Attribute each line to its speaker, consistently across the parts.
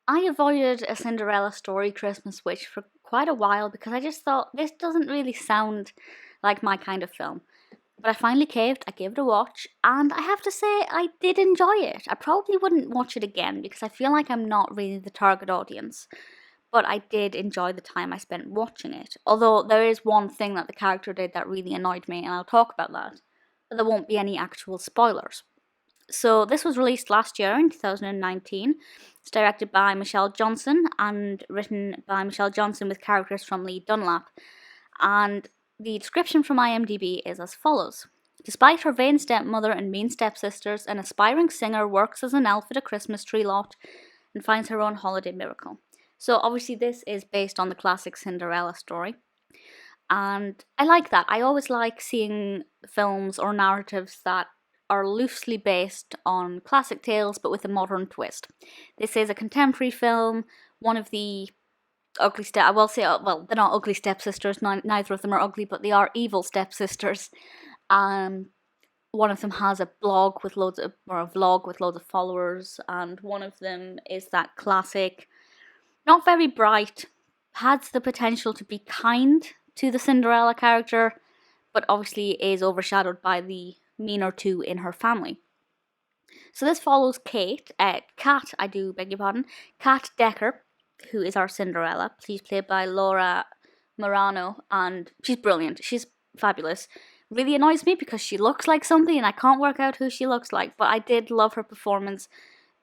Speaker 1: I avoided A Cinderella Story Christmas Wish for quite a while because I just thought this doesn't really sound like my kind of film. But I finally caved, I gave it a watch, and I have to say I did enjoy it. I probably wouldn't watch it again because I feel like I'm not really the target audience. But I did enjoy the time I spent watching it. Although there is one thing that the character did that really annoyed me, and I'll talk about that. But there won't be any actual spoilers. So this was released last year in 2019. It's directed by Michelle Johnston and written by Michelle Johnston with characters from Leigh Dunlap. And the description from IMDb is as follows. Despite her vain stepmother and mean stepsisters, an aspiring singer works as an elf at a Christmas tree lot and finds her own holiday miracle. So obviously this is based on the classic Cinderella story. And I like that. I always like seeing films or narratives that are loosely based on classic tales but with a modern twist. This is a contemporary film. One of the ugly step, I will say, well, they're not ugly stepsisters, neither of them are ugly, but they are evil stepsisters. One of them has a blog with loads of, or a vlog with loads of followers, and one of them is that classic, not very bright, has the potential to be kind to the Cinderella character, but obviously is overshadowed by the meaner two in her family. So this follows Kat, I do beg your pardon, Kat Decker, who is our Cinderella. She's played by Laura Marano, and she's brilliant. She's fabulous. Really annoys me because she looks like somebody and I can't work out who she looks like, but I did love her performance.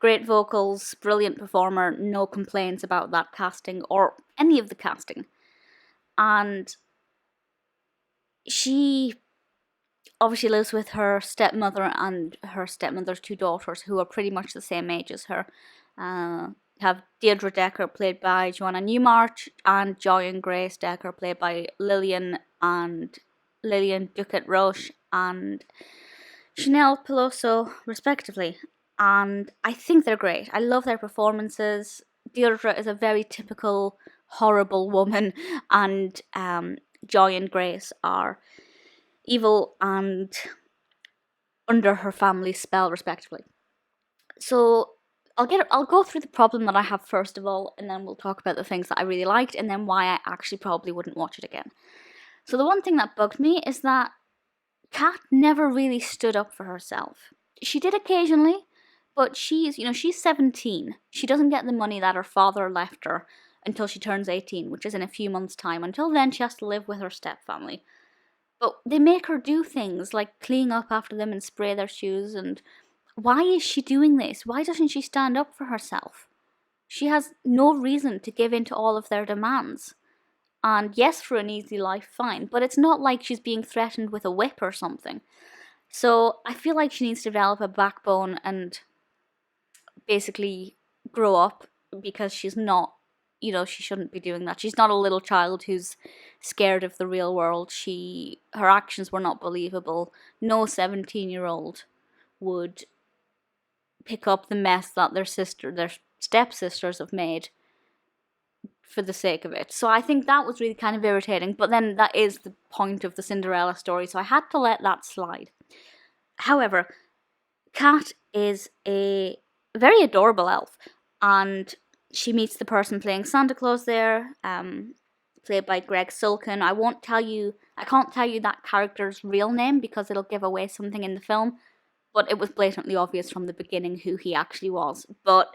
Speaker 1: Great vocals, brilliant performer, no complaints about that casting or any of the casting. And she obviously lives with her stepmother and her stepmother's two daughters who are pretty much the same age as her. Have Deirdra Decker played by Johannah Newmarch and Joy and Grace Decker played by Lillian Doucet-Roche and Chanelle Peloso respectively. And I think they're great. I love their performances. Deirdra is a very typical horrible woman, and Joy and Grace are evil and under her family's spell respectively. So I'll go through the problem that I have first of all, and then we'll talk about the things that I really liked, and then why I actually probably wouldn't watch it again. So the one thing that bugged me is that Kat never really stood up for herself. She did occasionally, but she's 17. She doesn't get the money that her father left her until she turns 18, which is in a few months' time. Until then, she has to live with her stepfamily. But they make her do things like clean up after them and spray their shoes, and why is she doing this? Why doesn't she stand up for herself? She has no reason to give in to all of their demands. And yes, for an easy life, fine, but it's not like she's being threatened with a whip or something. So I feel like she needs to develop a backbone and basically grow up, because she's not, she shouldn't be doing that. She's not a little child who's scared of the real world. Her actions were not believable. No 17-year-old would pick up the mess that their stepsisters have made for the sake of it. So I think that was really kind of irritating, but then that is the point of the Cinderella story, so I had to let that slide. However, Kat is a very adorable elf, and she meets the person playing Santa Claus there, played by Gregg Sulkin. I can't tell you that character's real name because it'll give away something in the film, but it was blatantly obvious from the beginning who he actually was. But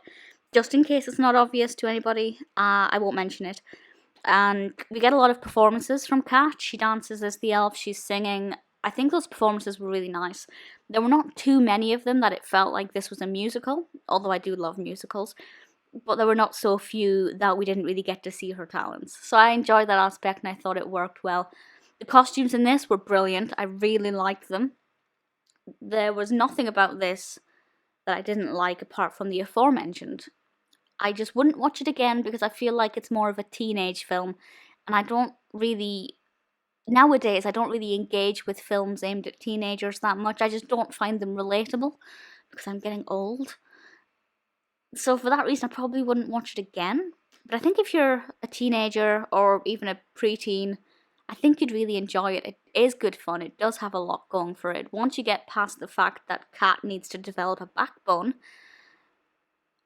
Speaker 1: just in case it's not obvious to anybody, I won't mention it. And we get a lot of performances from Kat. She dances as the elf, she's singing. I think those performances were really nice. There were not too many of them that it felt like this was a musical, although I do love musicals. But there were not so few that we didn't really get to see her talents. So I enjoyed that aspect and I thought it worked well. The costumes in this were brilliant. I really liked them. There was nothing about this that I didn't like apart from the aforementioned. I just wouldn't watch it again because I feel like it's more of a teenage film, and nowadays I don't really engage with films aimed at teenagers that much. I just don't find them relatable because I'm getting old. So for that reason I probably wouldn't watch it again. But I think if you're a teenager or even a preteen, I think you'd really enjoy it. It is good fun. It does have a lot going for it. Once you get past the fact that Kat needs to develop a backbone,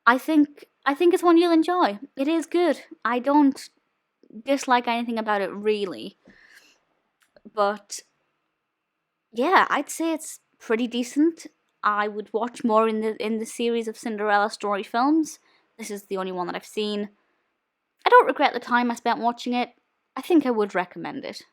Speaker 1: I think I think it's one you'll enjoy. It is good. I don't dislike anything about it, really. But yeah, I'd say it's pretty decent. I would watch more in the series of Cinderella story films. This is the only one that I've seen. I don't regret the time I spent watching it. I think I would recommend it.